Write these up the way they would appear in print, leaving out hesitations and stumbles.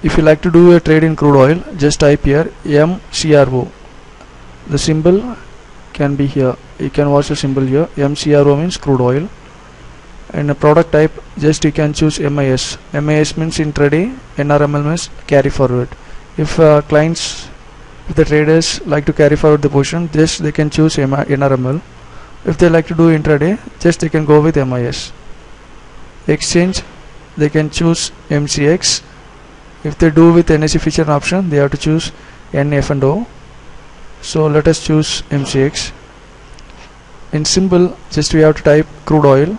If you like to do a trade in crude oil, just type here MCRO. The symbol can be here. You can watch the symbol here. MCRO means crude oil. And a product type, just you can choose MIS. MIS means intraday, NRML means carry forward. If if the traders like to carry forward the position, just they can choose NRML. If they like to do intraday, just they can go with MIS. Exchange, they can choose MCX. If they do with NSE feature and option, they have to choose NF&O. So let us choose MCX. In symbol, just we have to type crude oil.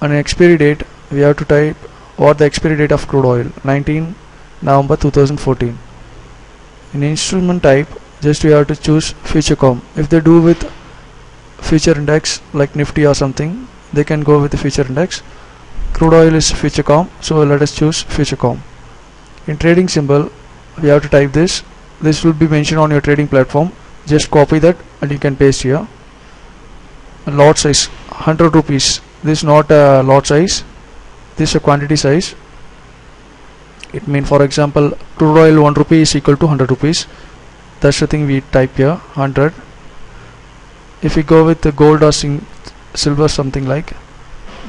On expiry date, we have to type what the expiry date of crude oil, 19 November 2014. In instrument type, just we have to choose FutureCom. If they do with future index like Nifty or something, they can go with the future index. Crude oil is FutureCom, so let us choose FutureCom. In trading symbol, we have to type this. This will be mentioned on your trading platform. Just copy that and you can paste here. Lot size 100 rupees. This is not a lot size. This is a quantity size. It means, for example, crude oil 1 rupee is equal to 100 rupees. That's the thing we type here, 100. If we go with the gold or silver, something like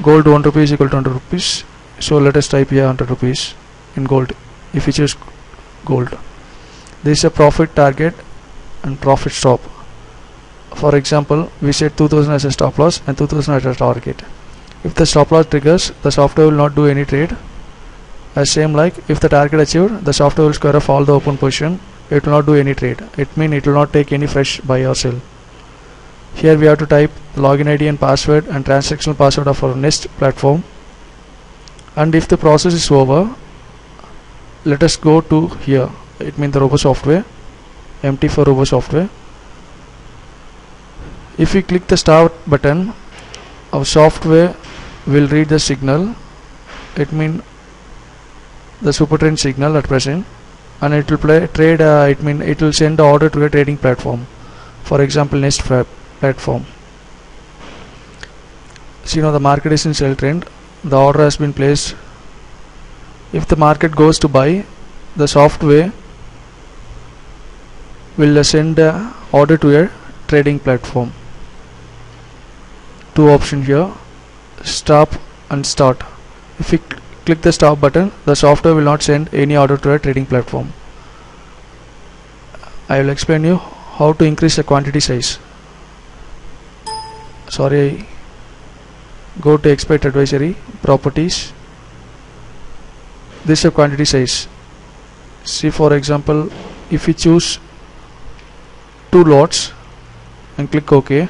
gold 1 rupee is equal to 100 rupees. So let us type here 100 rupees in gold. If we choose gold, this is a profit target and profit stop. For example, we set 2000 as a stop loss and 2000 as a target. If the stop loss triggers, the software will not do any trade. As same like if the target achieved, the software will square off all the open position. It will not do any trade. It means it will not take any fresh buy or sell. Here we have to type login ID and password and transactional password of our Nest platform. And if the process is over, let us go to here. It means the Robo software, empty for Robo software. If we click the start button, our software will read the signal. It means the super trend signal at present, and it will play trade. It means it will send the order to a trading platform. For example, Nest platform. So the market is in sell trend. The order has been placed. If the market goes to buy, the software will send the order to a trading platform. Two options here, stop and start. If we click the stop button, the software will not send any order to a trading platform. I will explain you how to increase the quantity size. Sorry, go to expert advisory, properties. This is a quantity size. See, for example, if we choose 2 lots and click OK,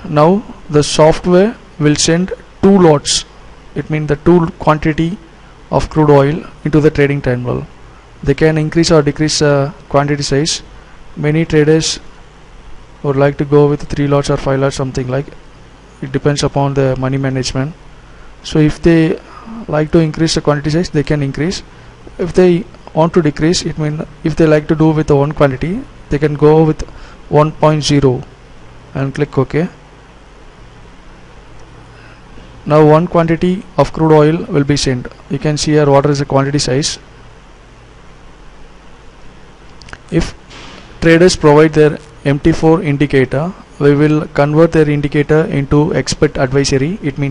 now the software will send 2 lots. It means the 2 quantity of crude oil into the trading terminal. They can increase or decrease quantity size. Many traders would like to go with 3 lots or 5 lots, something like. It depends upon the money management. So if they like to increase the quantity size, they can increase. If they want to decrease, it means if they like to do with the 1 quantity, they can go with 1.0 and click OK. Now 1 quantity of crude oil will be sent. You can see here what is the quantity size. If traders provide their MT4 indicator, we will convert their indicator into expert advisory. It means